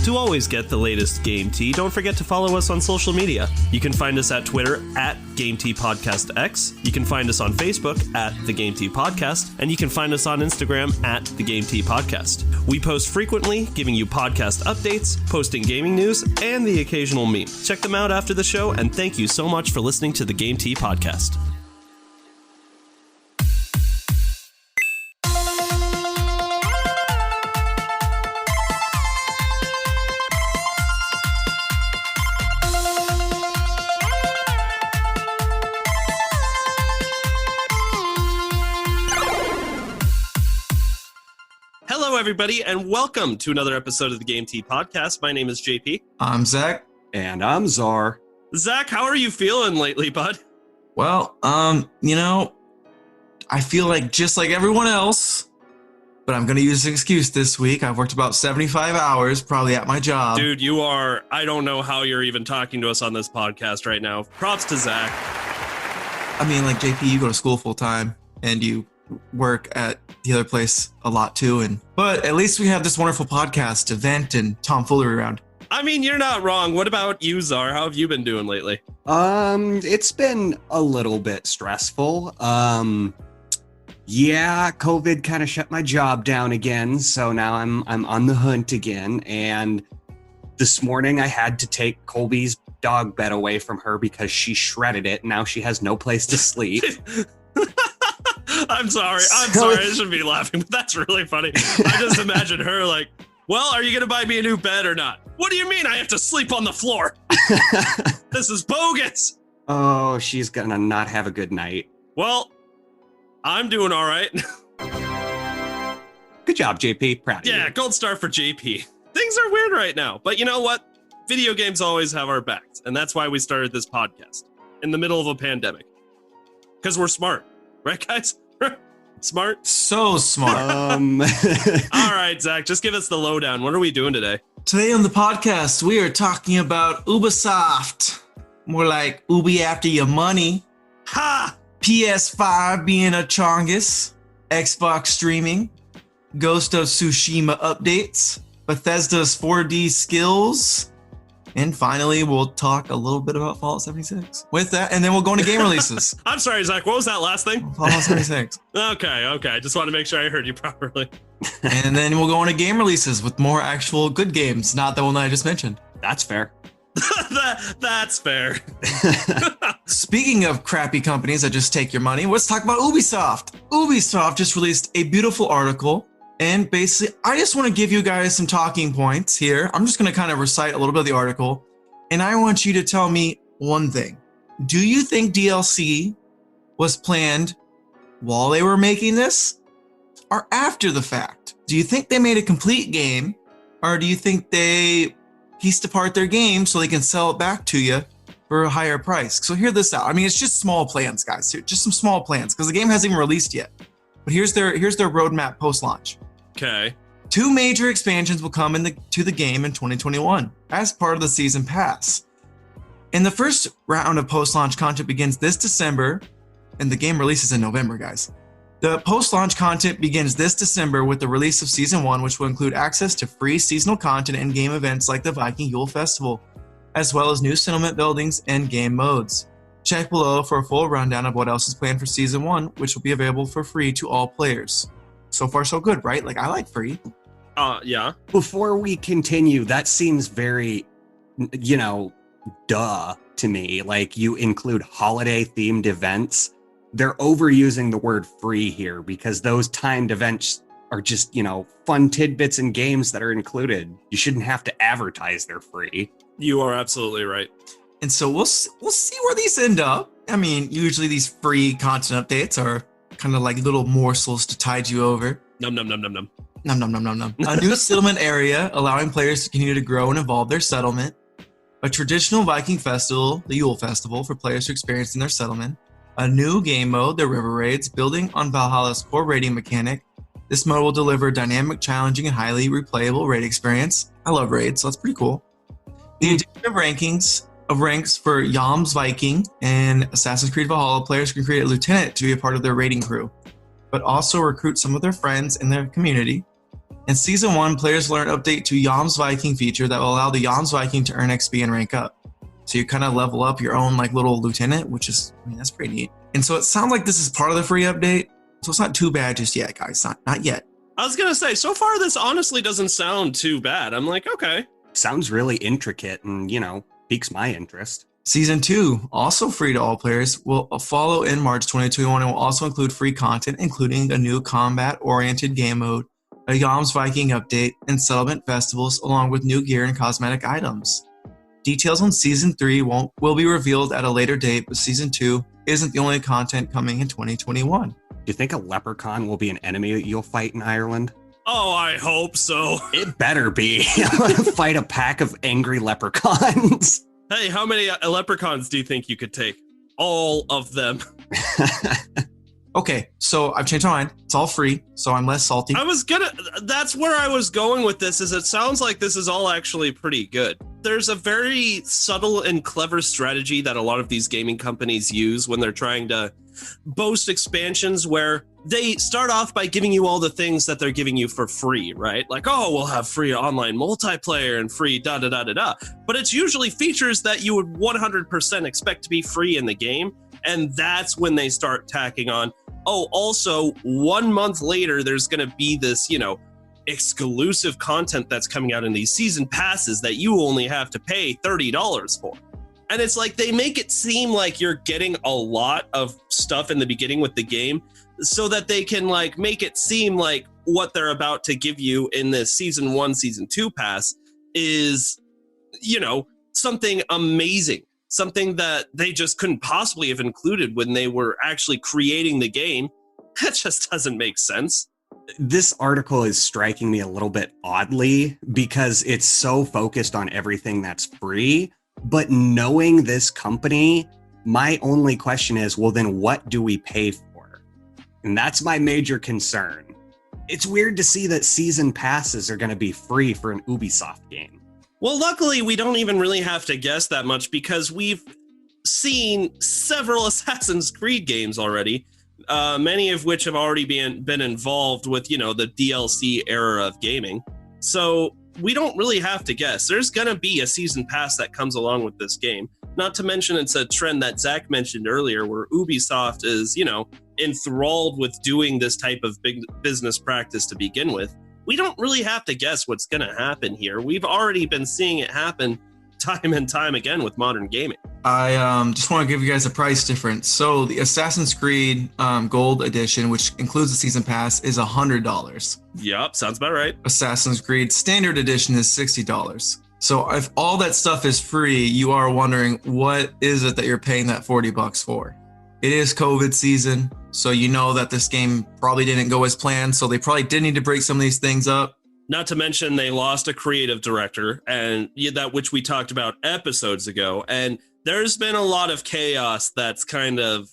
To always get the latest Game Tea, don't forget to follow us on social media. You can find us at Twitter at Game Tea Podcast X. You can find us on Facebook at The Game Tea Podcast, and you can find us on Instagram at The Game Tea Podcast. We post frequently, giving you podcast updates, posting gaming news, and the occasional meme. Check them out after the show, and thank you so much for listening to The Game Tea Podcast. Hello, everybody, and welcome to another episode of the Game Tea Podcast. My name is JP. I'm Zach. And I'm Czar. Zach, how are you feeling lately, bud? Well, I feel like just like everyone else, but I'm going to use an excuse this week. I've worked about 75 hours, probably at my job. Dude, I don't know how you're even talking to us on this podcast right now. Props to Zach. I mean, like, JP, you go to school full time, and you work at the other place a lot too, but at least we have this wonderful podcast to vent and tomfoolery around. I mean, you're not wrong. What about you, Czar? How have you been doing lately? It's been a little bit stressful. COVID kind of shut my job down again, so now I'm on the hunt again. And this morning I had to take Colby's dog bed away from her because she shredded it. Now she has no place to sleep. I'm sorry. I shouldn't be laughing, but that's really funny. I just imagine her like, well, are you going to buy me a new bed or not? What do you mean I have to sleep on the floor? This is bogus. Oh, she's going to not have a good night. Well, I'm doing all right. Good job, JP. Proud of you. Yeah, gold star for JP. Things are weird right now, but you know what? Video games always have our backs, and that's why we started this podcast in the middle of a pandemic. Because we're smart. Right, guys? Smart? So smart. All right, Zach, just give us the lowdown. What are we doing today? Today on the podcast, we are talking about Ubisoft. More like Ubi after your money. Ha! PS5 being a chongus. Xbox streaming. Ghost of Tsushima updates. Bethesda's 4D skills. And finally, we'll talk a little bit about Fallout 76. With that, and then we'll go into game releases. I'm sorry, Zach. What was that last thing? Fallout 76. Okay. I just want to make sure I heard you properly. And then we'll go into game releases with more actual good games, not the one that I just mentioned. That's fair. That's fair. Speaking of crappy companies that just take your money, let's talk about Ubisoft. Ubisoft just released a beautiful article. And basically, I just want to give you guys some talking points here. I'm just going to kind of recite a little bit of the article. And I want you to tell me one thing. Do you think DLC was planned while they were making this or after the fact? Do you think they made a complete game, or do you think they pieced apart their game so they can sell it back to you for a higher price? So hear this out. I mean, it's just small plans, guys. Just some small plans because the game hasn't even released yet. But here's their roadmap post-launch. Okay. 2 major expansions will come to the game in 2021 as part of the season pass. And the first round of post-launch content begins this December, and the game releases in November, guys. The post-launch content begins this December with the release of Season 1, which will include access to free seasonal content and game events like the Viking Yule Festival, as well as new settlement buildings and game modes. Check below for a full rundown of what else is planned for Season 1, which will be available for free to all players. So far, so good, right? Like, I like free. Yeah. Before we continue, that seems very, duh to me. Like, you include holiday-themed events. They're overusing the word free here because those timed events are just, fun tidbits and games that are included. You shouldn't have to advertise they're free. You are absolutely right. And so we'll see where these end up. I mean, usually these free content updates are kind of like little morsels to tide you over. Num, num, num, num, num. Num, num, num, num, num. A new settlement area, allowing players to continue to grow and evolve their settlement. A traditional Viking festival, the Yule Festival, for players to experience in their settlement. A new game mode, the River Raids, building on Valhalla's core raiding mechanic. This mode will deliver a dynamic, challenging, and highly replayable raid experience. I love raids, so that's pretty cool. The addition of ranks for Yam's Viking and Assassin's Creed Valhalla players can create a lieutenant to be a part of their raiding crew, but also recruit some of their friends in their community. In Season 1, players learn update to Yom's Viking feature that will allow the Yom's Viking to earn XP and rank up. So you kind of level up your own like little lieutenant, which is, that's pretty neat. And so it sounds like this is part of the free update. So it's not too bad just yet, guys. Not yet. I was going to say, so far, this honestly doesn't sound too bad. I'm like, okay. Sounds really intricate and, piques my interest. Season 2, also free to all players, will follow in March 2021 and will also include free content, including a new combat-oriented game mode, a Yom's Viking update, and settlement festivals, along with new gear and cosmetic items. Details on Season 3 will be revealed at a later date, but Season 2 isn't the only content coming in 2021. Do you think a leprechaun will be an enemy that you'll fight in Ireland? Oh, I hope so. It better be. I want to fight a pack of angry leprechauns. Hey, how many leprechauns do you think you could take? All of them. Okay, so I've changed my mind. It's all free, so I'm less salty. That's where I was going with this, is it sounds like this is all actually pretty good. There's a very subtle and clever strategy that a lot of these gaming companies use when they're trying to boast expansions, where they start off by giving you all the things that they're giving you for free, right? Like, oh, we'll have free online multiplayer and free da-da-da-da-da. But it's usually features that you would 100% expect to be free in the game. And that's when they start tacking on, oh, also 1 month later, there's going to be this, exclusive content that's coming out in these season passes that you only have to pay $30 for. And it's like they make it seem like you're getting a lot of stuff in the beginning with the game so that they can like make it seem like what they're about to give you in this Season 1, Season 2 pass is, something amazing. Something that they just couldn't possibly have included when they were actually creating the game. That just doesn't make sense. This article is striking me a little bit oddly because it's so focused on everything that's free. But knowing this company, my only question is, well, then what do we pay for? And that's my major concern. It's weird to see that season passes are going to be free for an Ubisoft game. Well, luckily, we don't even really have to guess that much because we've seen several Assassin's Creed games already, many of which have already been involved with, the DLC era of gaming. So we don't really have to guess. There's going to be a season pass that comes along with this game. Not to mention it's a trend that Zach mentioned earlier where Ubisoft is, enthralled with doing this type of big business practice to begin with. We don't really have to guess what's going to happen here. We've already been seeing it happen time and time again with modern gaming. I just want to give you guys a price difference. So the Assassin's Creed Gold Edition, which includes the Season Pass, is $100. Yep, sounds about right. Assassin's Creed Standard Edition is $60. So if all that stuff is free, you are wondering, what is it that you're paying that $40 for? It is COVID season, so you know that this game probably didn't go as planned, so they probably did need to break some of these things up. Not to mention they lost a creative director, and that which we talked about episodes ago, and there's been a lot of chaos that's kind of,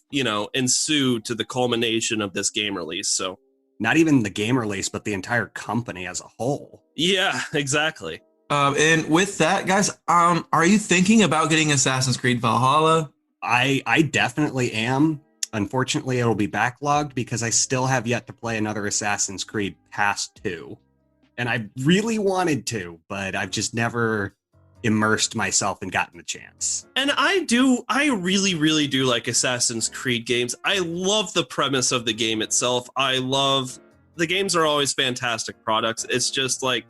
ensued to the culmination of this game release, so. Not even the game release, but the entire company as a whole. Yeah, exactly. And with that, guys, are you thinking about getting Assassin's Creed Valhalla? I definitely am. Unfortunately, it'll be backlogged because I still have yet to play another Assassin's Creed past 2. And I really wanted to, but I've just never immersed myself and gotten the chance. And I really, really do like Assassin's Creed games. I love the premise of the game itself. The games are always fantastic products. It's just like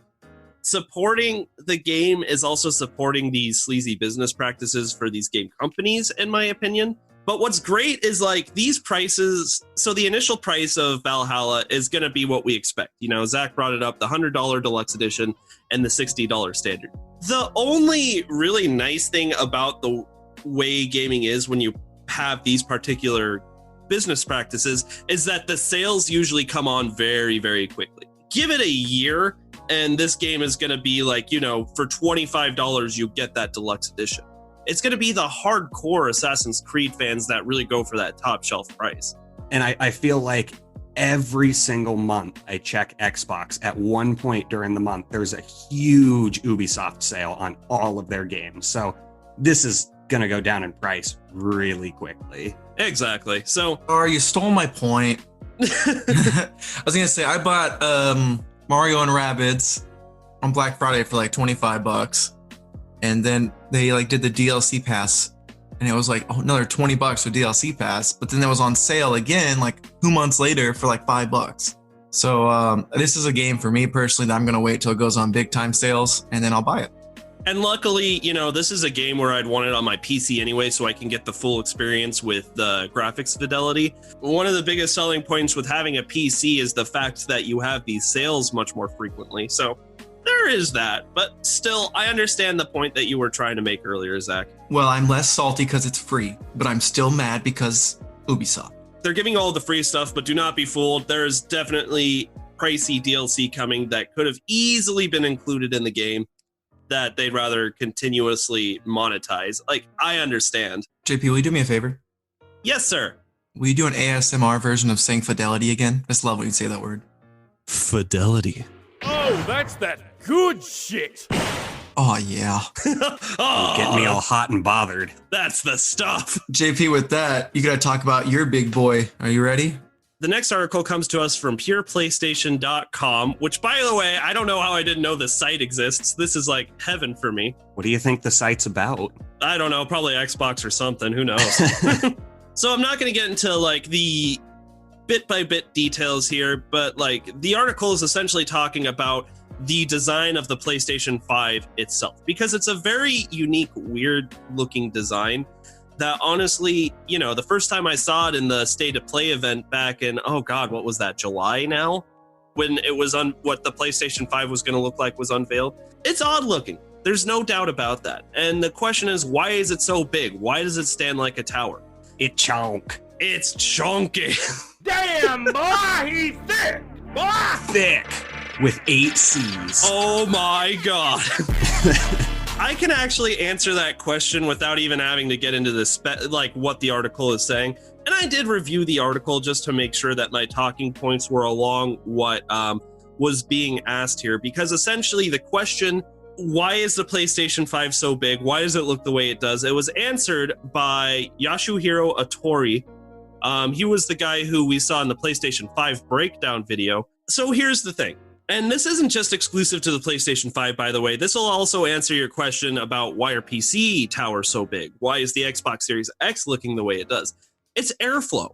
supporting the game is also supporting these sleazy business practices for these game companies, in my opinion. But what's great is like these prices. So the initial price of Valhalla is going to be what we expect. Zach brought it up, the $100 deluxe edition and the $60 standard. The only really nice thing about the way gaming is when you have these particular business practices is that the sales usually come on very, very quickly. Give it a year and this game is going to be like, for $25, you get that deluxe edition. It's going to be the hardcore Assassin's Creed fans that really go for that top shelf price. And I feel like every single month I check Xbox, at one point during the month, there's a huge Ubisoft sale on all of their games. So this is going to go down in price really quickly. Exactly. So, you stole my point. I was going to say, I bought Mario and Rabbids on Black Friday for like $25. And then they like did the DLC pass and it was like another $20 for DLC pass. But then it was on sale again like 2 months later for like $5. So this is a game for me personally that I'm going to wait till it goes on big time sales and then I'll buy it. And luckily, this is a game where I'd want it on my PC anyway, so I can get the full experience with the graphics fidelity. One of the biggest selling points with having a PC is the fact that you have these sales much more frequently. So there is that. But still, I understand the point that you were trying to make earlier, Zach. Well, I'm less salty because it's free, but I'm still mad because Ubisoft. They're giving all the free stuff, but do not be fooled. There's definitely pricey DLC coming that could have easily been included in the game that they'd rather continuously monetize. Like, I understand. JP, will you do me a favor? Yes, sir. Will you do an ASMR version of saying fidelity again? I just love when you say that word. Fidelity. Oh, that's that good shit. Oh, yeah. Oh, Get me all hot and bothered. that's the stuff. JP, with that, you got to talk about your big boy. Are you ready? The next article comes to us from pureplaystation.com, which, by the way, I don't know how I didn't know this site exists. This is like heaven for me. What do you think the site's about? I don't know, probably Xbox or something. Who knows? So I'm not going to get into like the bit by bit details here, but like the article is essentially talking about the design of the PlayStation 5 itself, because it's a very unique, weird looking design that honestly, the first time I saw it in the State of Play event back in, oh God, what was that, July now? When it was on what the PlayStation 5 was going to look like was unveiled. It's odd looking. There's no doubt about that. And the question is, why is it so big? Why does it stand like a tower? It chonk. It's chunky. Damn, boy, he's thick. Boy. Thick. With 8 C's. Oh my God. I can actually answer that question without even having to get into like what the article is saying. And I did review the article just to make sure that my talking points were along what was being asked here. Because essentially the question, why is the PlayStation 5 so big? Why does it look the way it does? It was answered by Yasuhiro Atori. He was the guy who we saw in the PlayStation 5 breakdown video. So here's the thing. And this isn't just exclusive to the PlayStation 5, by the way. This will also answer your question about why are PC towers so big? Why is the Xbox Series X looking the way it does? It's airflow.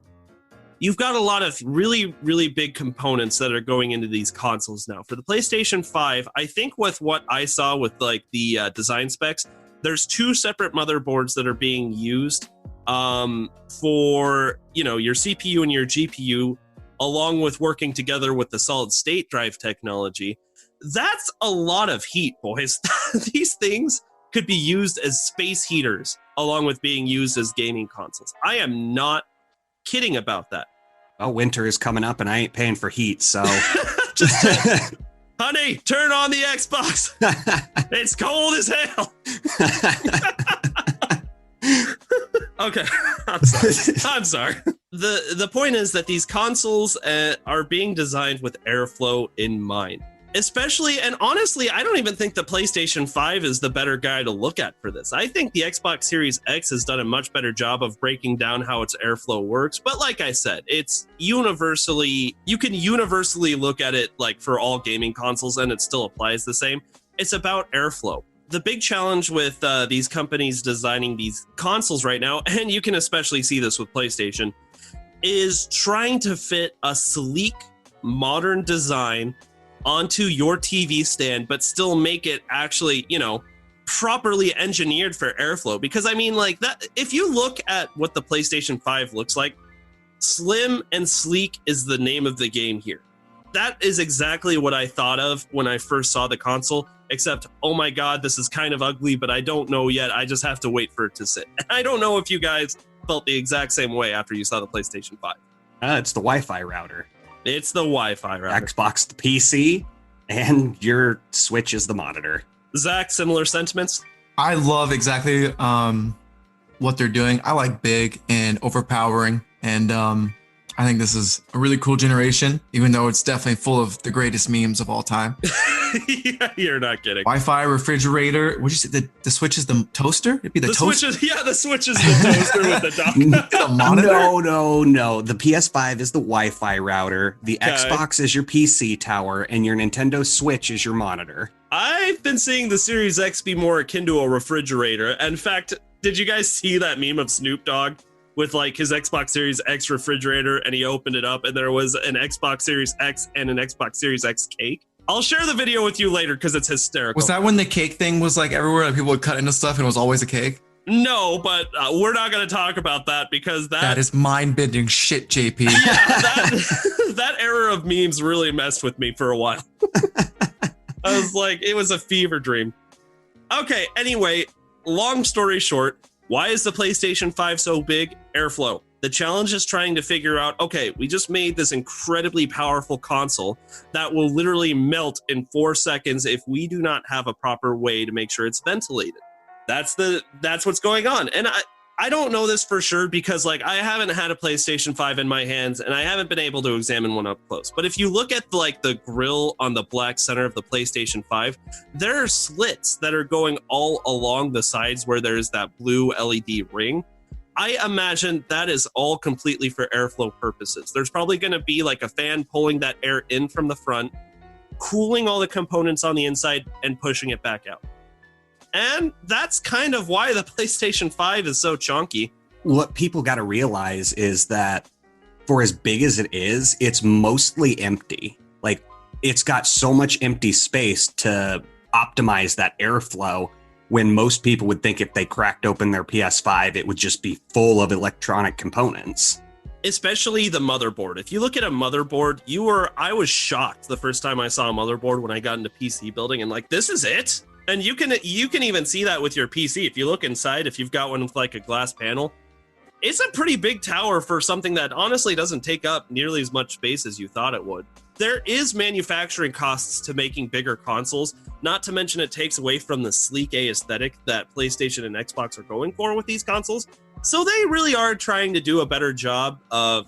You've got a lot of really, really big components that are going into these consoles now. For the PlayStation 5, I think with what I saw with like the design specs, there's 2 separate motherboards that are being used for, your CPU and your GPU, along with working together with the solid state drive technology. That's a lot of heat, boys. These things could be used as space heaters along with being used as gaming consoles. I am not kidding about that. Well, winter is coming up and I ain't paying for heat, so... Just honey, turn on the Xbox. It's cold as hell. Okay, I'm sorry. The point is that these consoles are being designed with airflow in mind. Especially, and honestly, I don't even think the PlayStation 5 is the better guy to look at for this. I think the Xbox Series X has done a much better job of breaking down how its airflow works. But like I said, it's you can universally look at it like for all gaming consoles and it still applies the same. It's about airflow. The big challenge with these companies designing these consoles right now, and you can especially see this with PlayStation, is trying to fit a sleek, modern design onto your TV stand, but still make it actually, properly engineered for airflow. Because I mean, like that, if you look at what the PlayStation 5 looks like, slim and sleek is the name of the game here. That is exactly what I thought of when I first saw the console. Except, oh my God, this is kind of ugly, but I don't know yet. I just have to wait for it to sit. I don't know if you guys felt the exact same way after you saw the PlayStation 5. It's the Wi-Fi router. It's the Wi-Fi router. Xbox the PC, and your Switch is the monitor. Zach, similar sentiments? I love exactly what they're doing. I like big and overpowering. And I think this is a really cool generation, even though it's definitely full of the greatest memes of all time. Yeah, you're not kidding. Wi-Fi, refrigerator. Would you say the Switch is the toaster? It'd be the toaster. The Switch is the toaster with the dock. The monitor? No. The PS5 is the Wi-Fi router. The Xbox is your PC tower, and your Nintendo Switch is your monitor. I've been seeing the Series X be more akin to a refrigerator. In fact, did you guys see that meme of Snoop Dogg with like his Xbox Series X refrigerator, and he opened it up and there was an Xbox Series X and an Xbox Series X cake? I'll share the video with you later because it's hysterical. Was that when the cake thing was like everywhere and people would cut into stuff and it was always a cake? No, but we're not going to talk about that because that is mind-bending shit, JP. Yeah, that era of memes really messed with me for a while. I was like, it was a fever dream. Okay, anyway, long story short, why is the PlayStation 5 so big? Airflow. The challenge is trying to figure out, okay, we just made this incredibly powerful console that will literally melt in 4 seconds if we do not have a proper way to make sure it's ventilated. That's what's going on. And I don't know this for sure because like I haven't had a PlayStation 5 in my hands and I haven't been able to examine one up close. But if you look at like the grill on the black center of the PlayStation 5, there are slits that are going all along the sides where there's that blue LED ring. I imagine that is all completely for airflow purposes. There's probably going to be like a fan pulling that air in from the front, cooling all the components on the inside and pushing it back out. And that's kind of why the PlayStation 5 is so chunky. What people got to realize is that for as big as it is, it's mostly empty. Like it's got so much empty space to optimize that airflow when most people would think if they cracked open their PS5, it would just be full of electronic components. Especially the motherboard. If you look at a motherboard, I was shocked the first time I saw a motherboard when I got into PC building and like, this is it? And you can even see that with your PC. If you look inside, if you've got one with like a glass panel, it's a pretty big tower for something that honestly doesn't take up nearly as much space as you thought it would. There is manufacturing costs to making bigger consoles, not to mention it takes away from the sleek aesthetic that PlayStation and Xbox are going for with these consoles. So they really are trying to do a better job of,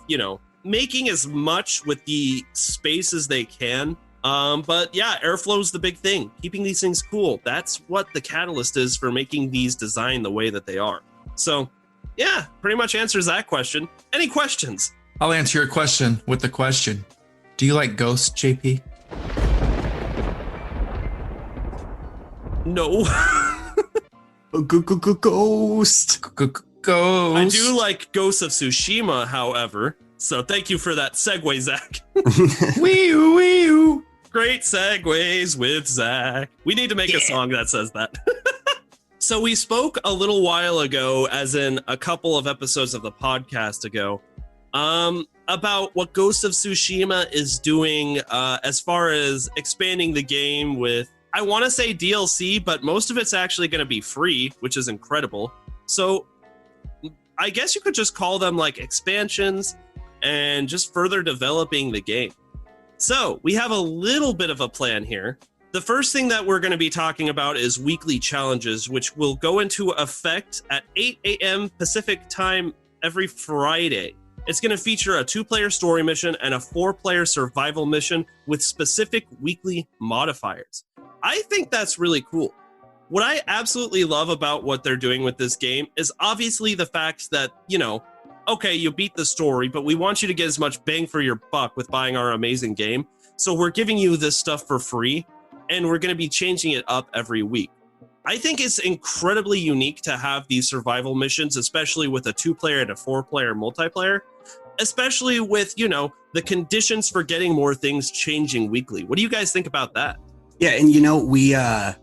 making as much with the space as they can. But yeah, airflow is the big thing. Keeping these things cool. That's what the catalyst is for making these designed the way that they are. So yeah, pretty much answers that question. Any questions? I'll answer your question with the question. Do you like Ghost, JP? No. Ghost. Ghost. I do like Ghost of Tsushima, however. So thank you for that segue, Zach. Wee-oo, wee-oo. Great segues with Zach. We need to make a song that says that. So we spoke a little while ago, as in a couple of episodes of the podcast ago, about what Ghost of Tsushima is doing as far as expanding the game with, I want to say DLC, but most of it's actually going to be free, which is incredible. So I guess you could just call them like expansions and just further developing the game. So we have a little bit of a plan here. The first thing that we're going to be talking about is weekly challenges, which will go into effect at 8 a.m. Pacific time every Friday. It's going to feature a 2-player story mission and a 4-player survival mission with specific weekly modifiers. I think that's really cool. What I absolutely love about what they're doing with this game is obviously the fact that, okay, you beat the story, but we want you to get as much bang for your buck with buying our amazing game. So we're giving you this stuff for free, and we're going to be changing it up every week. I think it's incredibly unique to have these survival missions, especially with a 2-player and a 4-player multiplayer, especially with, the conditions for getting more things changing weekly. What do you guys think about that? Yeah, and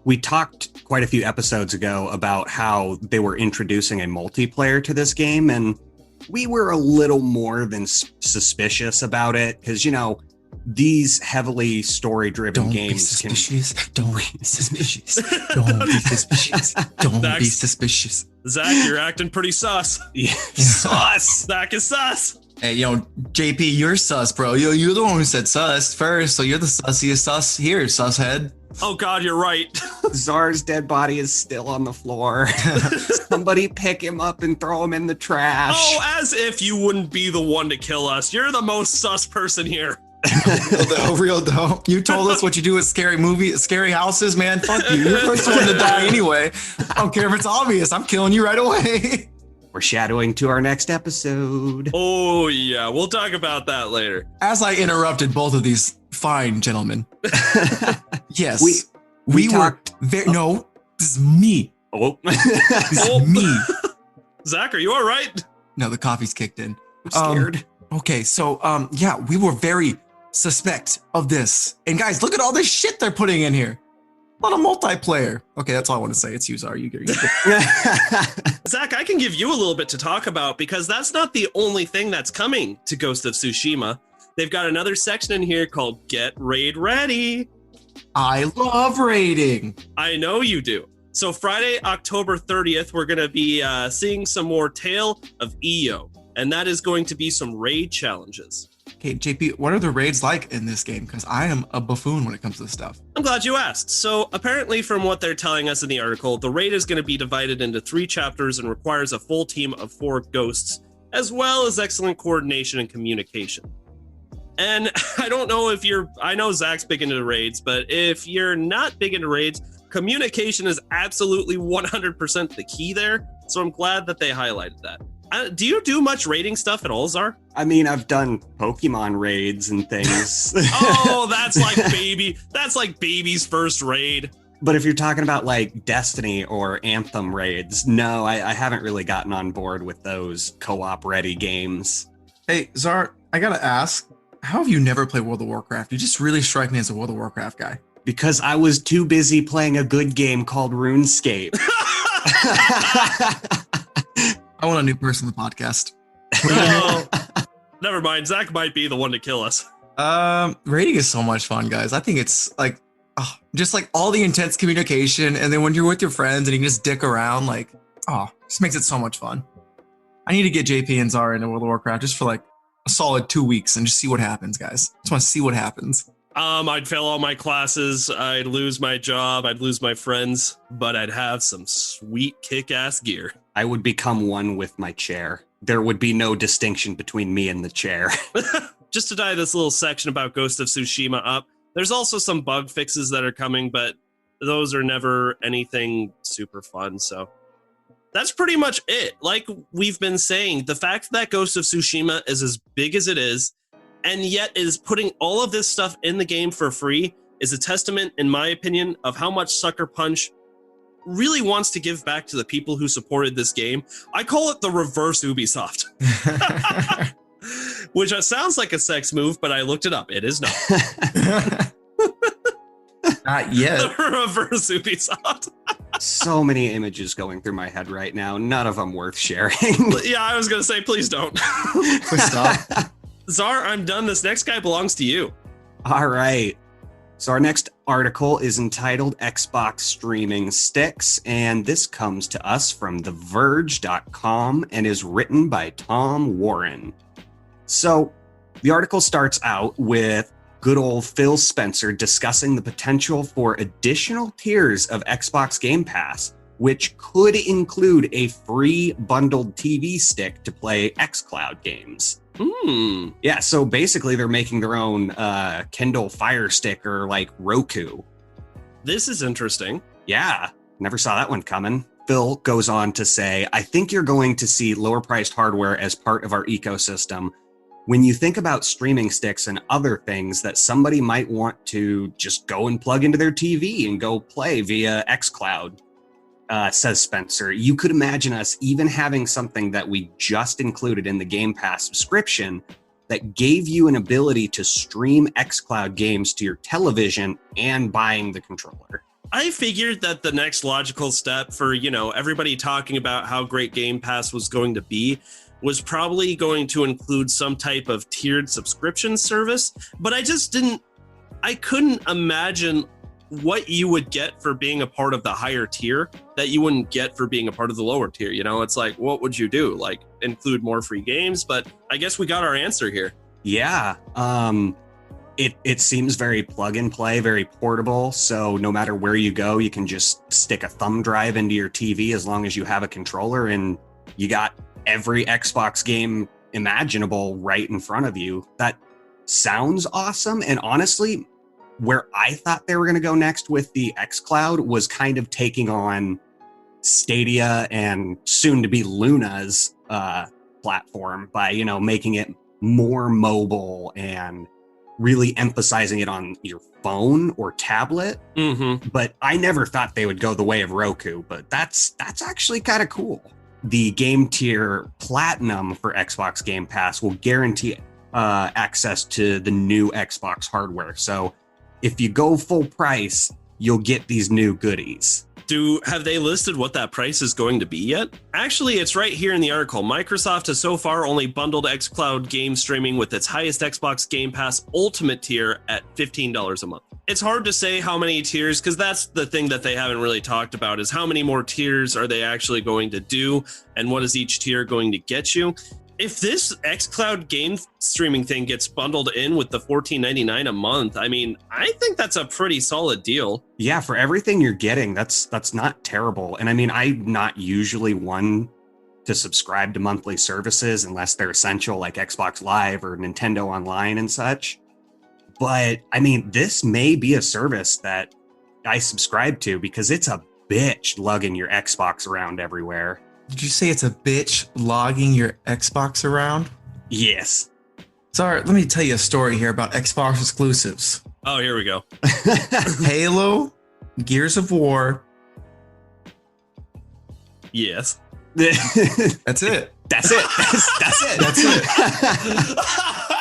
we talked quite a few episodes ago about how they were introducing a multiplayer to this game, and we were a little more than suspicious about it because, these heavily story-driven games Don't be suspicious. Don't be suspicious. Don't be suspicious. Zach, you're acting pretty sus. Yeah. Sus. Zach is sus. Hey, JP, you're sus, bro. You're the one who said sus first, so you're the sussiest sus here, sus head. Oh God, you're right. Czar's dead body is still on the floor. Somebody pick him up and throw him in the trash. Oh, as if you wouldn't be the one to kill us. You're the most sus person here. Real though. You told us what you do with scary houses, man. Fuck you. You're the first one to die anyway. I don't care if it's obvious. I'm killing you right away. Foreshadowing to our next episode. Oh, yeah. We'll talk about that later. As I interrupted both of these fine gentlemen. Yes. We were talked. very, no, this is me. Oh. This is me. Zach, are you all right? No, the coffee's kicked in. I'm scared. Okay, so yeah, we were very suspect of this. And guys, look at all this shit they're putting in here. A lot of multiplayer. Okay, that's all I want to say. It's you, Czar. You get Zach, I can give you a little bit to talk about because that's not the only thing that's coming to Ghost of Tsushima. They've got another section in here called Get Raid Ready. I love raiding. I know you do. So Friday, October 30th, we're going to be seeing some more Tale of EO, and that is going to be some raid challenges. Okay, JP, what are the raids like in this game? Because I am a buffoon when it comes to this stuff. I'm glad you asked. So apparently from what they're telling us in the article, the raid is going to be divided into 3 chapters and requires a full team of 4 ghosts, as well as excellent coordination and communication. And I don't know if I know Zach's big into raids, but if you're not big into raids, communication is absolutely 100% the key there. So I'm glad that they highlighted that. Do you do much raiding stuff at all, Czar? I mean, I've done Pokemon raids and things. Oh, that's like baby's first raid. But if you're talking about like Destiny or Anthem raids, no, I haven't really gotten on board with those co-op ready games. Hey, Czar, I gotta ask, how have you never played World of Warcraft? You just really strike me as a World of Warcraft guy. Because I was too busy playing a good game called RuneScape. I want a new person on the podcast. Oh, never mind. Zach might be the one to kill us. Raiding is so much fun, guys. I think it's like, just like all the intense communication. And then when you're with your friends and you can just dick around, like, just makes it so much fun. I need to get JP and Czar into World of Warcraft just for like a solid 2 weeks and just see what happens, guys. Just want to see what happens. I'd fail all my classes. I'd lose my job. I'd lose my friends, but I'd have some sweet kick-ass gear. I would become one with my chair. There would be no distinction between me and the chair. Just to tie this little section about Ghost of Tsushima up, there's also some bug fixes that are coming, but those are never anything super fun. So that's pretty much it. Like we've been saying, the fact that Ghost of Tsushima is as big as it is, and yet is putting all of this stuff in the game for free is a testament, in my opinion, of how much Sucker Punch really wants to give back to the people who supported this game. I call it the reverse Ubisoft. Which sounds like a sex move, but I looked it up. It is not. Not yet. The reverse Ubisoft. So many images going through my head right now. None of them worth sharing. Yeah, I was going to say, please don't. Please stop. Czar, I'm done. This next guy belongs to you. All right. So our next article is entitled Xbox Streaming Sticks, and this comes to us from TheVerge.com and is written by Tom Warren. So the article starts out with good old Phil Spencer discussing the potential for additional tiers of Xbox Game Pass, which could include a free bundled TV stick to play xCloud games. Yeah, so basically they're making their own Kindle Fire Stick or like Roku. This is interesting. Yeah, never saw that one coming. Phil goes on to say, I think you're going to see lower priced hardware as part of our ecosystem. When you think about streaming sticks and other things that somebody might want to just go and plug into their TV and go play via xCloud, says Spencer, you could imagine us even having something that we just included in the Game Pass subscription that gave you an ability to stream xCloud games to your television and buying the controller. I figured that the next logical step for, everybody talking about how great Game Pass was going to be was probably going to include some type of tiered subscription service, but I couldn't imagine what you would get for being a part of the higher tier that you wouldn't get for being a part of the lower tier. It's like, what would you do? Like include more free games? But I guess we got our answer here. Yeah. It seems very plug and play, very portable. So no matter where you go, you can just stick a thumb drive into your TV as long as you have a controller, and you got every Xbox game imaginable right in front of you. That sounds awesome. And honestly, where I thought they were going to go next with the xCloud was kind of taking on Stadia and soon to be Luna's platform by, making it more mobile and really emphasizing it on your phone or tablet. Mm-hmm. But I never thought they would go the way of Roku, but that's actually kind of cool. The game tier Platinum for Xbox Game Pass will guarantee access to the new Xbox hardware. So if you go full price, you'll get these new goodies. Have they listed what that price is going to be yet? Actually, it's right here in the article. Microsoft has so far only bundled xCloud game streaming with its highest Xbox Game Pass Ultimate tier at $15 a month. It's hard to say how many tiers, because that's the thing that they haven't really talked about, is how many more tiers are they actually going to do, and what is each tier going to get you? If this xCloud game streaming thing gets bundled in with the $14.99 a month, I mean, I think that's a pretty solid deal. Yeah, for everything you're getting, that's not terrible. And I mean, I'm not usually one to subscribe to monthly services unless they're essential, like Xbox Live or Nintendo Online and such. But I mean, this may be a service that I subscribe to because it's a bitch lugging your Xbox around everywhere. Did you say it's a bitch logging your Xbox around? Yes. Sorry, let me tell you a story here about Xbox exclusives. Oh, here we go. Halo, Gears of War. Yes. That's it. That's it. That's it. That's it.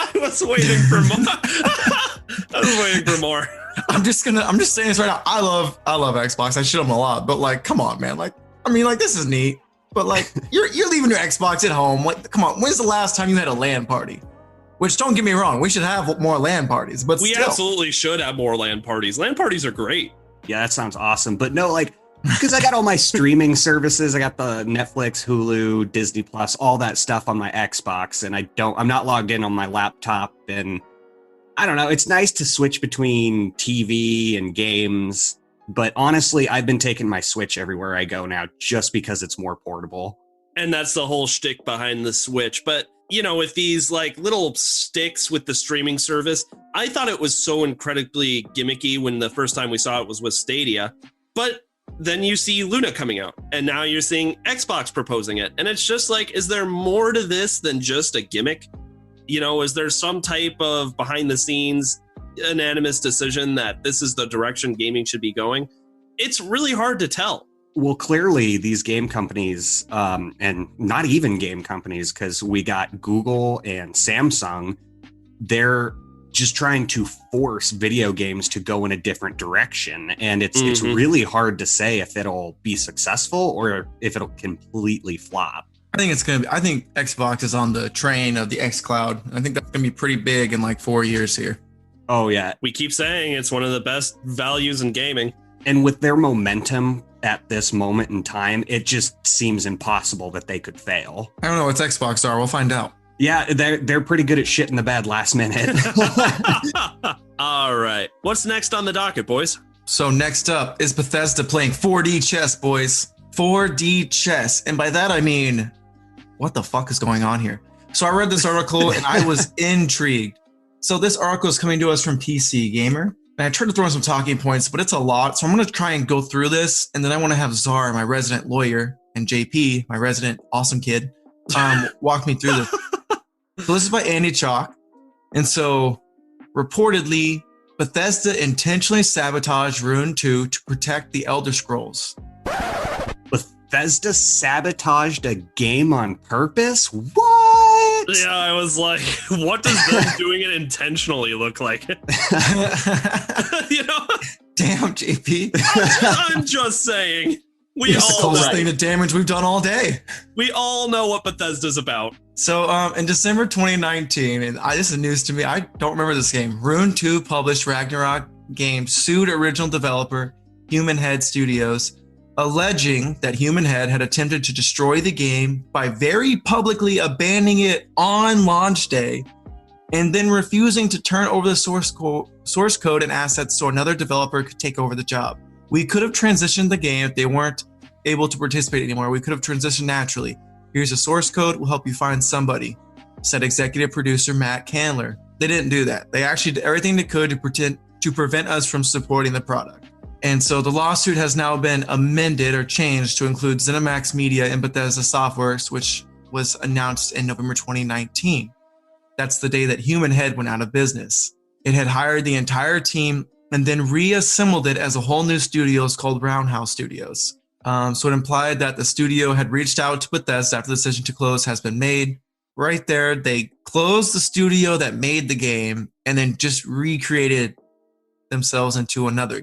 I was waiting for more. I'm just saying this right now. I love Xbox. I shit them a lot, but like, come on, man. Like, I mean, like, this is neat. But like, you're leaving your Xbox at home. Like, come on. When's the last time you had a LAN party? Which, don't get me wrong, we should have more LAN parties. But we still. absolutely should have more LAN parties. LAN parties are great. Yeah, that sounds awesome. But no, like, because I got all my streaming services. I got the Netflix, Hulu, Disney Plus, all that stuff on my Xbox, and I'm not logged in on my laptop. And I don't know. It's nice to switch between TV and games. But honestly, I've been taking my Switch everywhere I go now just because it's more portable. And that's the whole shtick behind the Switch. But, with these like little sticks with the streaming service, I thought it was so incredibly gimmicky when the first time we saw it was with Stadia. But then you see Luna coming out, and now you're seeing Xbox proposing it. And it's just like, is there more to this than just a gimmick? Is there some type of behind the scenes unanimous decision that this is the direction gaming should be going? It's really hard to tell. Well, clearly these game companies, and not even game companies, because we got Google and Samsung, they're just trying to force video games to go in a different direction. And it's really hard to say if it'll be successful or if it'll completely flop. I think Xbox is on the train of the xCloud. I think that's going to be pretty big in like 4 years here. Oh, yeah. We keep saying it's one of the best values in gaming. And with their momentum at this moment in time, it just seems impossible that they could fail. I don't know what Xbox are. We'll find out. Yeah, they're pretty good at shitting the bed last minute. All right. What's next on the docket, boys? So next up is Bethesda playing 4D chess, boys. 4D chess. And by that, I mean, what the fuck is going on here? So I read this article and I was intrigued. So this article is coming to us from PC Gamer. And I tried to throw in some talking points, but it's a lot. So I'm going to try and go through this. And then I want to have Czar, my resident lawyer, and JP, my resident awesome kid, walk me through this. So this is by Andy Chalk. And so reportedly, Bethesda intentionally sabotaged Rune 2 to protect the Elder Scrolls. Bethesda sabotaged a game on purpose? What? Yeah, I was like, what does them doing it intentionally look like? Damn, JP. I'm just saying. It's the closest thing to damage we've done all day. We all know what Bethesda's about. So in December 2019, and this is news to me, I don't remember this game. Rune 2 published Ragnarok game sued original developer Human Head Studios, alleging that Human Head had attempted to destroy the game by very publicly abandoning it on launch day and then refusing to turn over the source code and assets so another developer could take over the job. We could have transitioned the game if they weren't able to participate anymore. We could have transitioned naturally. Here's the source code. We'll help you find somebody, said executive producer Matt Candler. They didn't do that. They actually did everything they could to prevent us from supporting the product. And so the lawsuit has now been amended or changed to include ZeniMax Media and Bethesda Softworks, which was announced in November 2019. That's the day that Human Head went out of business. It had hired the entire team and then reassembled it as a whole new studio called Roundhouse Studios. So it implied that the studio had reached out to Bethesda after the decision to close has been made. Right there, they closed the studio that made the game and then just recreated themselves into another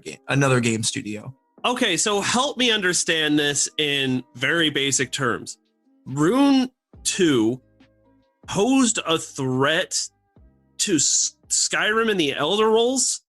game studio. Okay, so help me understand this in very basic terms. Rune 2 posed a threat to Skyrim and the Elder Rolls?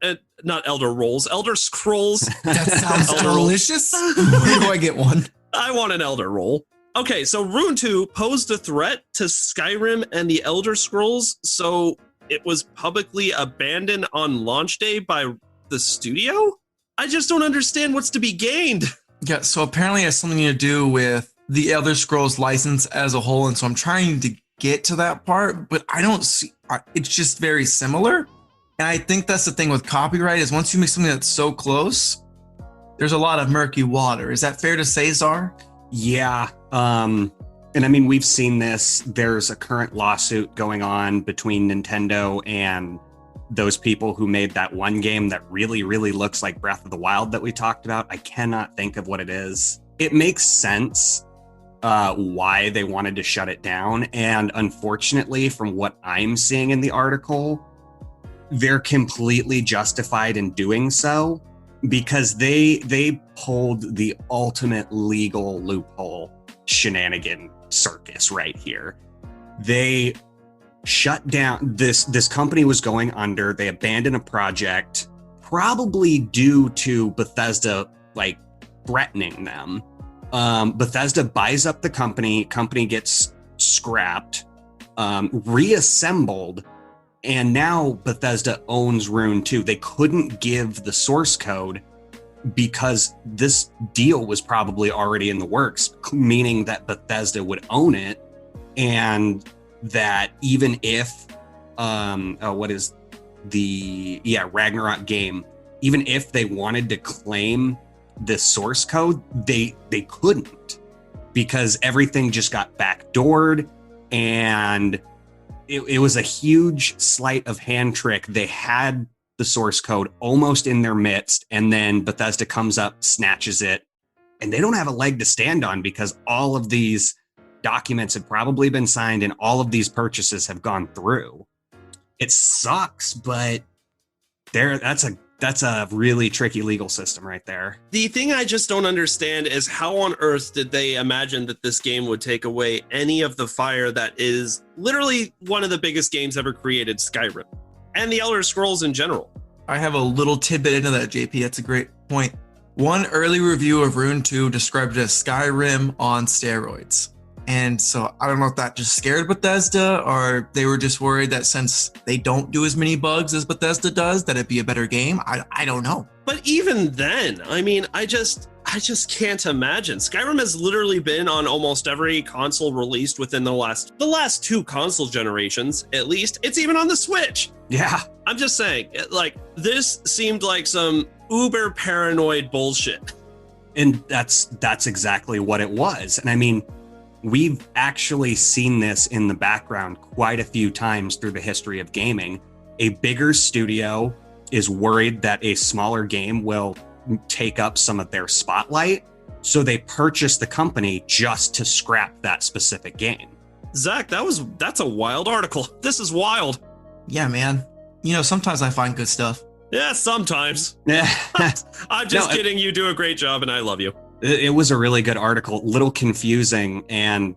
Elder Scrolls. That sounds delicious. Where do I get one? I want an Elder Roll. Okay, so Rune 2 posed a threat to Skyrim and the Elder Scrolls, so it was publicly abandoned on launch day by the studio? I just don't understand what's to be gained. Yeah, so apparently it has something to do with the Elder Scrolls license as a whole, and so I'm trying to get to that part, but I don't see, it's just very similar. And I think that's the thing with copyright is once you make something that's so close, there's a lot of murky water. Is that fair to say, Czar? Yeah. And I mean, we've seen this. There's a current lawsuit going on between Nintendo and those people who made that one game that really, really looks like Breath of the Wild that we talked about. I cannot think of what it is. It makes sense why they wanted to shut it down. And unfortunately, from what I'm seeing in the article, they're completely justified in doing so because they pulled the ultimate legal loophole shenanigan circus right here. They shut down this company was going under. They abandoned a project probably due to Bethesda like threatening them. Bethesda buys up the company gets scrapped, reassembled, and now Bethesda owns Rune 2. They couldn't give the source code because this deal was probably already in the works, meaning that Bethesda would own it, and that even if Ragnarok game, even if they wanted to claim this source code, they couldn't because everything just got backdoored, and it was a huge sleight of hand trick. They had the source code almost in their midst, and then Bethesda comes up, snatches it, and they don't have a leg to stand on because all of these documents have probably been signed and all of these purchases have gone through. It sucks, but that's a really tricky legal system right there. The thing I just don't understand is how on earth did they imagine that this game would take away any of the fire that is literally one of the biggest games ever created, Skyrim, and the Elder Scrolls in general. I have a little tidbit into that, JP. That's a great point. One early review of Rune 2 described it as Skyrim on steroids. And so I don't know if that just scared Bethesda or they were just worried that since they don't do as many bugs as Bethesda does, that it'd be a better game. I don't know. But even then, I mean, I just can't imagine. Skyrim has literally been on almost every console released within the last two console generations, at least. It's even on the Switch. Yeah. I'm just saying, like, this seemed like some uber paranoid bullshit. And that's exactly what it was. And I mean, we've actually seen this in the background quite a few times through the history of gaming. A bigger studio is worried that a smaller game will take up some of their spotlight, so they purchase the company just to scrap that specific game. Zach, that's a wild article. This is wild. Yeah, man. You know, sometimes I find good stuff. Yeah, sometimes. I'm just kidding. You do a great job, and I love you. It was a really good article, little confusing, and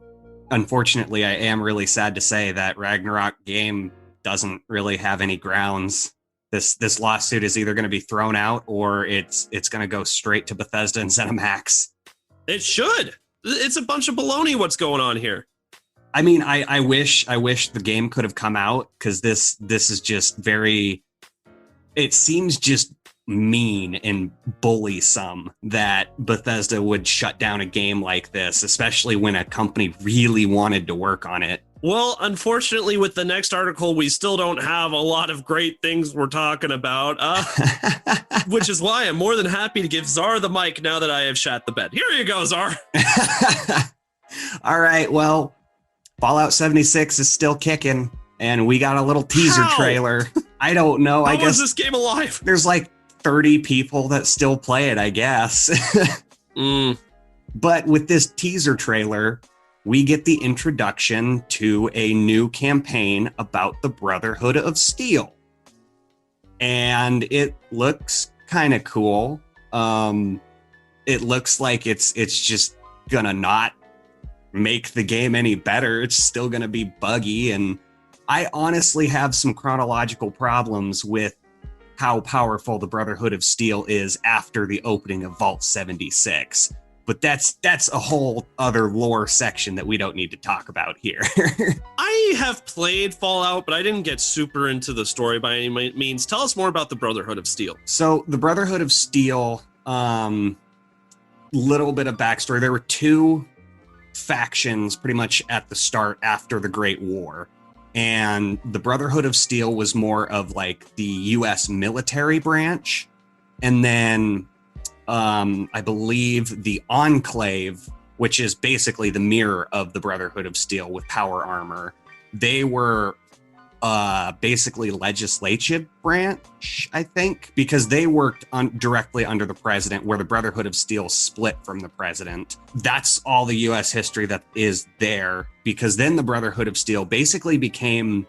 unfortunately, I am really sad to say that Ragnarok game doesn't really have any grounds. This lawsuit is either going to be thrown out or it's going to go straight to Bethesda and ZeniMax. It should. It's a bunch of baloney what's going on here. I mean, I wish the game could have come out, because this is just very, it seems just mean and bully-some that Bethesda would shut down a game like this, especially when a company really wanted to work on it. Well, unfortunately, with the next article, we still don't have a lot of great things we're talking about, which is why I'm more than happy to give Czar the mic now that I have shat the bed. Here you go, Czar. All right, well, Fallout 76 is still kicking, and we got a little teaser trailer. I don't know. How is this game alive? There's like 30 people that still play it, I guess. But with this teaser trailer, we get the introduction to a new campaign about the Brotherhood of Steel. And it looks kind of cool. It looks like it's just gonna not make the game any better. It's still gonna be buggy, and I honestly have some chronological problems with how powerful the Brotherhood of Steel is after the opening of Vault 76. But that's a whole other lore section that we don't need to talk about here. I have played Fallout, but I didn't get super into the story by any means. Tell us more about the Brotherhood of Steel. So the Brotherhood of Steel, little bit of backstory. There were two factions pretty much at the start after the Great War. And the Brotherhood of Steel was more of like the US military branch. And then I believe the Enclave, which is basically the mirror of the Brotherhood of Steel with power armor, they were basically legislative branch, I think, because they worked directly under the president, where the Brotherhood of Steel split from the president. That's all the US history that is there, because then the Brotherhood of Steel basically became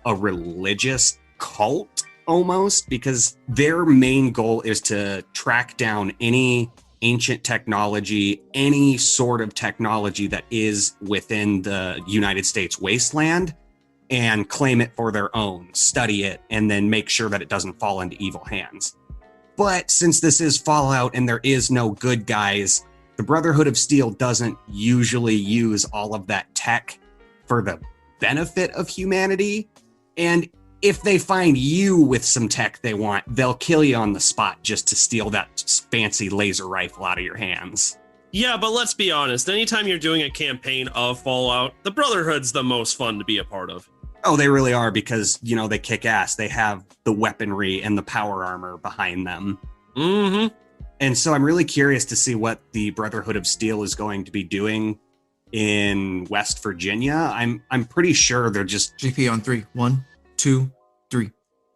a religious cult almost, because their main goal is to track down any ancient technology, any sort of technology that is within the United States wasteland, and claim it for their own, study it, and then make sure that it doesn't fall into evil hands. But since this is Fallout and there is no good guys, the Brotherhood of Steel doesn't usually use all of that tech for the benefit of humanity. And if they find you with some tech they want, they'll kill you on the spot just to steal that fancy laser rifle out of your hands. Yeah, but let's be honest. Anytime you're doing a campaign of Fallout, the Brotherhood's the most fun to be a part of. Oh, they really are, because, you know, they kick ass. They have the weaponry and the power armor behind them. Mm-hmm. And so I'm really curious to see what the Brotherhood of Steel is going to be doing in West Virginia. I'm pretty sure they're just... GP on 3. 1, 2, 3.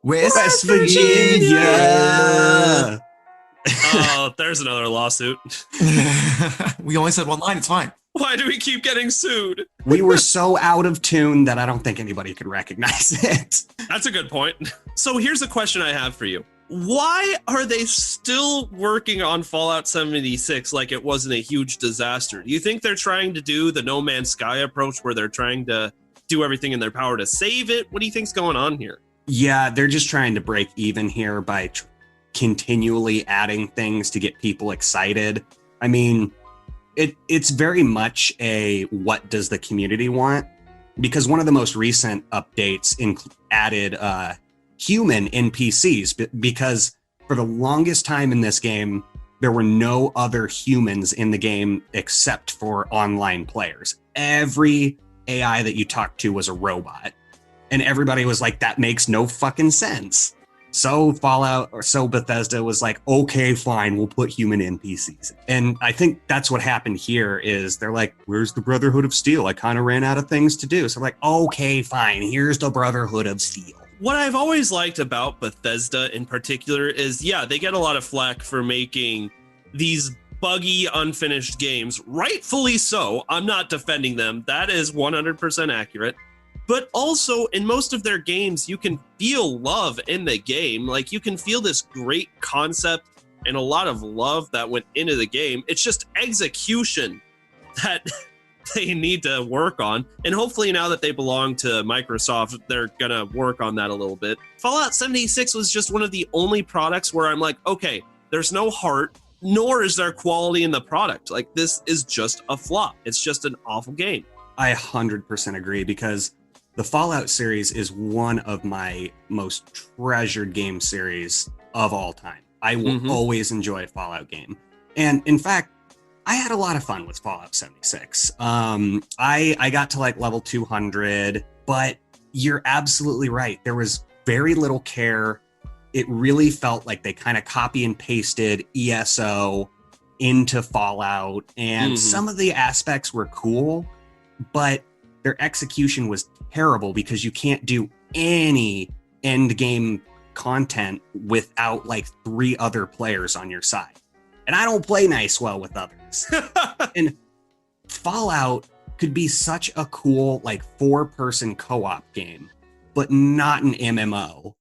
West Virginia! Oh, there's another lawsuit. We only said one line. It's fine. Why do we keep getting sued? We were so out of tune that I don't think anybody could recognize it. That's a good point. So here's a question I have for you. Why are they still working on Fallout 76 like it wasn't a huge disaster? Do you think they're trying to do the No Man's Sky approach, where they're trying to do everything in their power to save it? What do you think's going on here? Yeah, they're just trying to break even here by continually adding things to get people excited. I mean, it's very much a what does the community want? Because one of the most recent updates added human NPCs, because for the longest time in this game, there were no other humans in the game except for online players. Every AI that you talked to was a robot. And everybody was like, that makes no fucking sense. So Bethesda was like, okay, fine, we'll put human NPCs. And I think that's what happened here is they're like, where's the Brotherhood of Steel? I kind of ran out of things to do. So like, okay, fine, here's the Brotherhood of Steel. What I've always liked about Bethesda in particular is, yeah, they get a lot of flack for making these buggy, unfinished games. Rightfully so. I'm not defending them. That is 100% accurate. But also, in most of their games, you can feel love in the game. Like, you can feel this great concept and a lot of love that went into the game. It's just execution that they need to work on. And hopefully now that they belong to Microsoft, they're going to work on that a little bit. Fallout 76 was just one of the only products where I'm like, okay, there's no heart, nor is there quality in the product. Like, this is just a flop. It's just an awful game. I 100% agree, because the Fallout series is one of my most treasured game series of all time. I will always enjoy a Fallout game. And in fact, I had a lot of fun with Fallout 76. I got to like level 200, but you're absolutely right. There was very little care. It really felt like they kind of copy and pasted ESO into Fallout, and some of the aspects were cool, but their execution was terrible because you can't do any end game content without like 3 other players on your side. And I don't play nice well with others. And Fallout could be such a cool like 4-person co-op game, but not an MMO.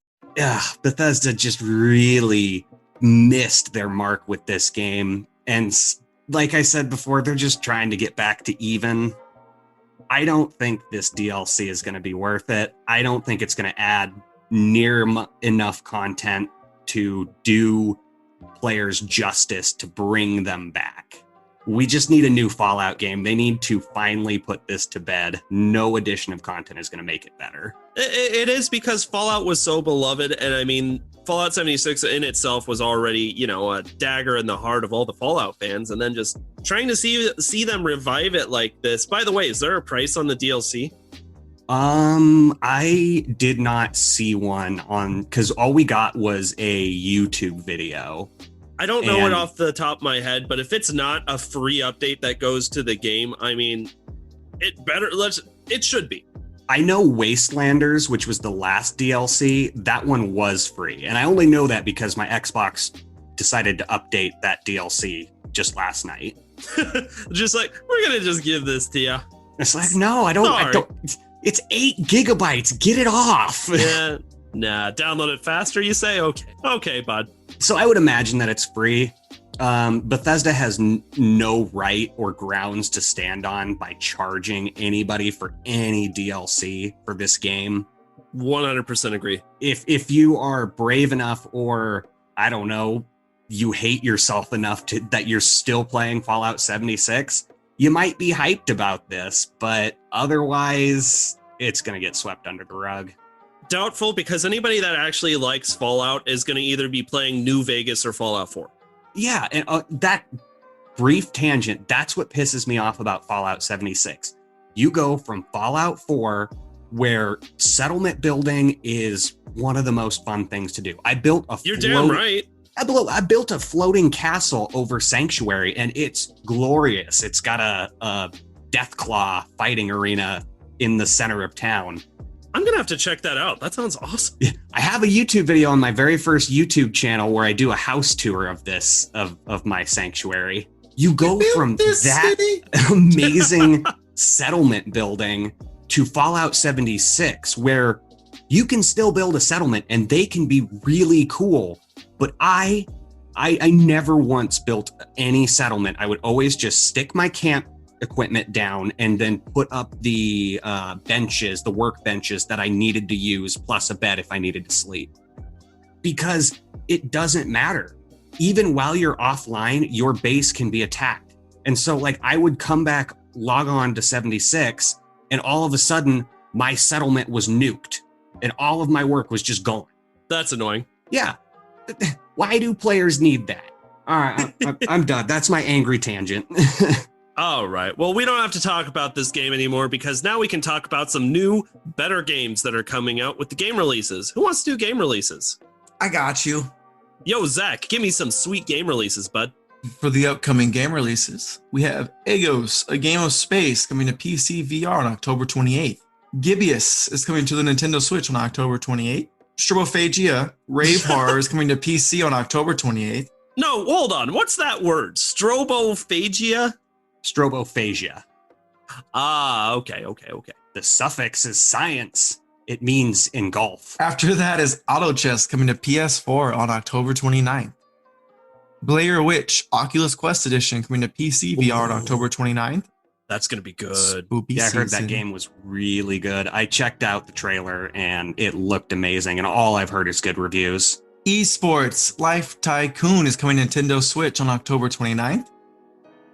Bethesda just really missed their mark with this game. And like I said before, they're just trying to get back to even. I don't think this DLC is going to be worth it. I don't think it's going to add near enough content to do players justice to bring them back. We just need a new Fallout game. They need to finally put this to bed. No addition of content is going to make it better. It is, because Fallout was so beloved, and I mean, Fallout 76 in itself was already, you know, a dagger in the heart of all the Fallout fans, and then just trying to see them revive it like this. By the way, is there a price on the DLC? I did not see one on, because all we got was a YouTube video. I don't know it off the top of my head, but if it's not a free update that goes to the game, I mean, it should be. I know Wastelanders, which was the last DLC, that one was free. And I only know that because my Xbox decided to update that DLC just last night. Just like, we're going to just give this to you. It's like, no, I don't. It's 8 gigabytes. Get it off. Yeah. Nah, download it faster, you say? Okay, bud. So I would imagine that it's free. Bethesda has no right or grounds to stand on by charging anybody for any DLC for this game. 100% agree. If you are brave enough, or I don't know, you hate yourself enough that you're still playing Fallout 76, you might be hyped about this, but otherwise it's going to get swept under the rug. Doubtful, because anybody that actually likes Fallout is going to either be playing New Vegas or Fallout 4. Yeah, and that brief tangent, that's what pisses me off about Fallout 76. You go from Fallout 4, where settlement building is one of the most fun things to do. You're damn right. I built a floating castle over Sanctuary, and it's glorious. It's got a Deathclaw fighting arena in the center of town. I'm going to have to check that out. That sounds awesome. I have a YouTube video on my very first YouTube channel where I do a house tour of this, of my Sanctuary. You go from that amazing settlement building to Fallout 76, where you can still build a settlement and they can be really cool. But I never once built any settlement. I would always just stick my camp equipment down and then put up the benches, the work benches that I needed to use, plus a bed if I needed to sleep. Because it doesn't matter. Even while you're offline, your base can be attacked. And so like I would come back, log on to 76, and all of a sudden my settlement was nuked and all of my work was just gone. That's annoying. Yeah. Why do players need that? All right, I'm done. That's my angry tangent. All right. Well, we don't have to talk about this game anymore, because now we can talk about some new, better games that are coming out with the game releases. Who wants to do game releases? I got you. Yo, Zach, give me some sweet game releases, bud. For the upcoming game releases, we have Egos, a game of space, coming to PC VR on October 28th. Gibeus is coming to the Nintendo Switch on October 28th. Strobophagia, Rave Horror is coming to PC on October 28th. No, hold on. What's that word? Strobophagia? Strobophagia. Ah, okay. The suffix is science. It means engulf. After that is Auto Chess, coming to PS4 on October 29th. Blair Witch, Oculus Quest Edition, coming to PC VR on October 29th. That's going to be good. Spoopy I heard season. that game was really good. I checked out the trailer and it looked amazing, and all I've heard is good reviews. Esports, Life Tycoon is coming to Nintendo Switch on October 29th.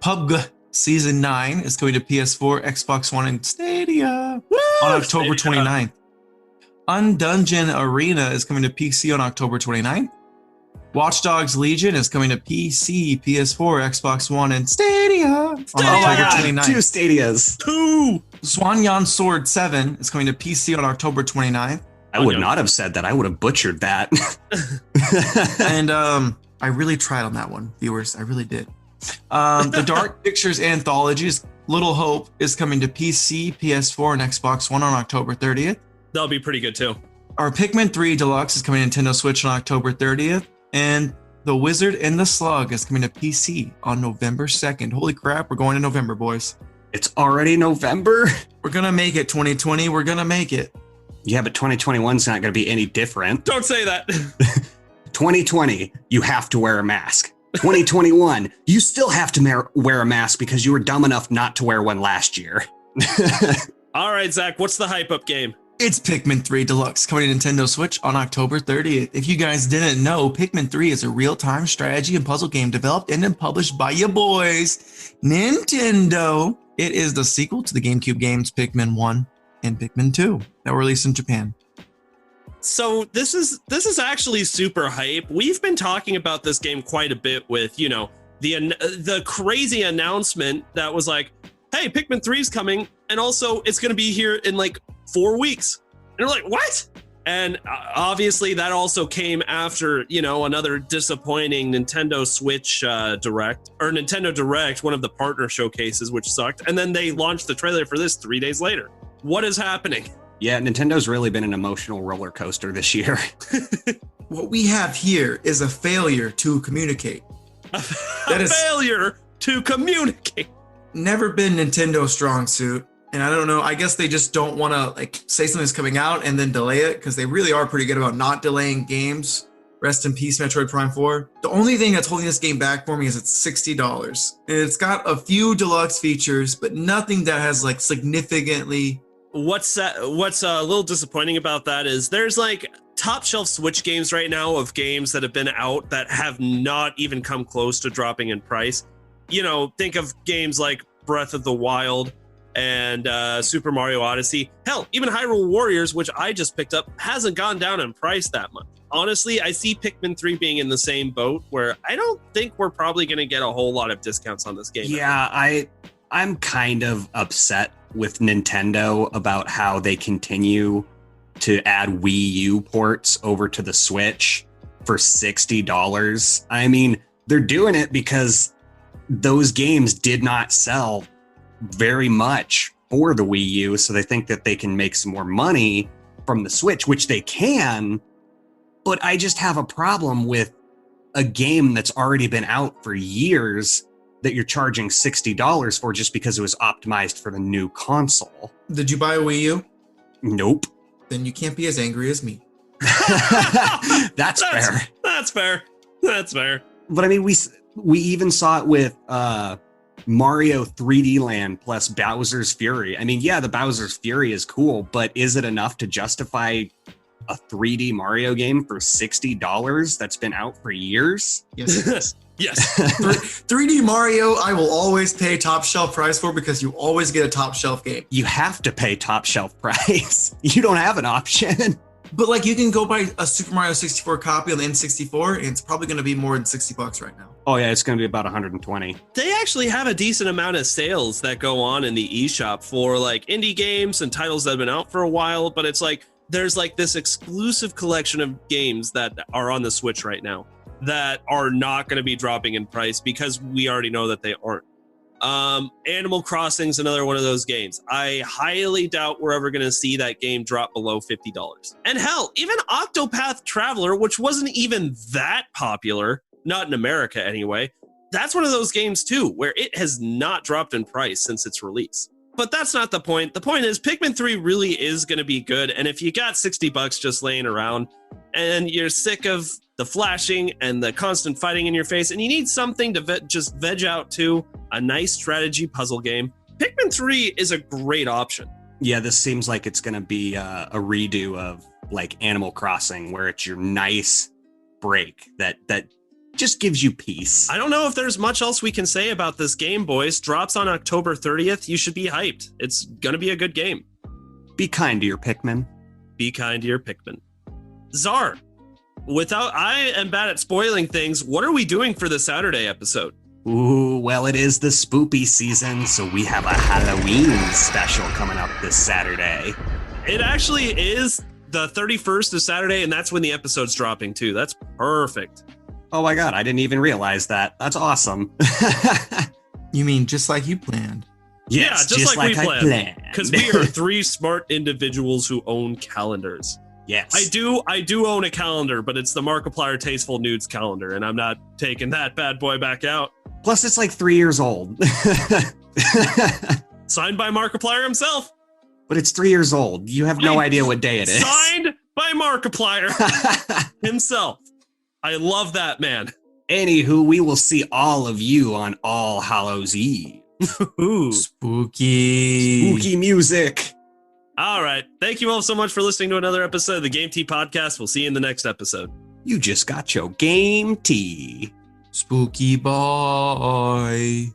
PUBG, Season 9 is coming to PS4, Xbox One, and Stadia Woo! on October Stadia. 29th. Undungeon Arena is coming to PC on October 29th. Watch Dogs Legion is coming to PC, PS4, Xbox One, and Stadia on Stadia! October God, 29th. 2 Stadias. Two. Swanyan Sword 7 is coming to PC on October 29th. I would not have said that. I would have butchered that. And I really tried on that one, viewers. I really did. The Dark Pictures Anthologies, Little Hope, is coming to PC, PS4, and Xbox One on October 30th. That'll be pretty good too. Our Pikmin 3 Deluxe is coming to Nintendo Switch on October 30th. And The Wizard and the Slug is coming to PC on November 2nd. Holy crap, we're going to November, boys. It's already November. We're going to make it, 2020. We're going to make it. Yeah, but 2021's not going to be any different. Don't say that. 2020, you have to wear a mask. 2021, you still have to wear a mask because you were dumb enough not to wear one last year. All right, Zach, what's the hype up game? It's Pikmin 3 Deluxe coming to Nintendo Switch on October 30th. If you guys didn't know, Pikmin 3 is a real-time strategy and puzzle game developed and then published by your boys, Nintendo. It is the sequel to the GameCube games Pikmin 1 and Pikmin 2 that were released in Japan. So this is actually super hype. We've been talking about this game quite a bit with, you know, the crazy announcement that was like, hey, Pikmin 3 is coming, and also it's going to be here in like 4 weeks. And we're like, what? And obviously that also came after, you know, another disappointing Nintendo Switch Nintendo Direct, one of the partner showcases, which sucked. And then they launched the trailer for this 3 days later. What is happening? Yeah, Nintendo's really been an emotional roller coaster this year. What we have here is a failure to communicate. Failure to communicate. Never been Nintendo's strong suit. And I don't know, I guess they just don't want to like say something's coming out and then delay it, because they really are pretty good about not delaying games. Rest in peace, Metroid Prime 4. The only thing that's holding this game back for me is it's $60. And it's got a few deluxe features, but nothing that has like significantly... What's a little disappointing about that is there's like top shelf Switch games right now of games that have been out that have not even come close to dropping in price. You know, think of games like Breath of the Wild and Super Mario Odyssey. Hell, even Hyrule Warriors, which I just picked up, hasn't gone down in price that much. Honestly, I see Pikmin 3 being in the same boat where I don't think we're probably going to get a whole lot of discounts on this game. Yeah, I'm kind of upset with Nintendo about how they continue to add Wii U ports over to the Switch for $60. I mean, they're doing it because those games did not sell very much for the Wii U, so they think that they can make some more money from the Switch, which they can, but I just have a problem with a game that's already been out for years that you're charging $60 for just because it was optimized for the new console. Did you buy a Wii U? Nope. Then you can't be as angry as me. That's fair. That's fair. That's fair. But I mean, we even saw it with Mario 3D Land plus Bowser's Fury. I mean, yeah, the Bowser's Fury is cool, but is it enough to justify a 3D Mario game for $60 that's been out for years? Yes, it is. Yes. 3D Mario, I will always pay top shelf price for, because you always get a top shelf game. You have to pay top shelf price. You don't have an option. But like, you can go buy a Super Mario 64 copy on the N64, and it's probably going to be more than $60 right now. Oh yeah, it's going to be about 120. They actually have a decent amount of sales that go on in the eShop for like indie games and titles that have been out for a while, but it's like there's like this exclusive collection of games that are on the Switch right now that are not going to be dropping in price because we already know that they aren't. Animal Crossing is another one of those games. I highly doubt we're ever going to see that game drop below $50. And hell, even Octopath Traveler, which wasn't even that popular, not in America anyway, that's one of those games too, where it has not dropped in price since its release. But that's not the point. The point is Pikmin 3 really is going to be good. And if you got $60 just laying around and you're sick of the flashing and the constant fighting in your face, and you need something to just veg out to, a nice strategy puzzle game, Pikmin 3 is a great option. Yeah, this seems like it's going to be a redo of like Animal Crossing, where it's your nice break that just gives you peace. I don't know if there's much else we can say about this game, boys. Drops on October 30th. You should be hyped. It's going to be a good game. Be kind to your Pikmin. Be kind to your Pikmin. Czar, I am bad at spoiling things. What are we doing for the Saturday episode? Ooh, well, it is the spoopy season, so we have a Halloween special coming up this Saturday. It actually is the 31st of Saturday, and that's when the episode's dropping, too. That's perfect. Oh my god, I didn't even realize that. That's awesome. You mean just like you planned? Yes, yeah, just like we planned. Because we are 3 smart individuals who own calendars. Yes. I do own a calendar, but it's the Markiplier Tasteful Nudes calendar, and I'm not taking that bad boy back out. Plus, it's like 3 years old. Signed by Markiplier himself. But it's 3 years old. You have no idea what day it is. Signed by Markiplier himself. I love that, man. Anywho, we will see all of you on All Hallows Eve. Ooh. Spooky. Spooky music. All right. Thank you all so much for listening to another episode of the Game Tea Podcast. We'll see you in the next episode. You just got your game tea. Spooky boy.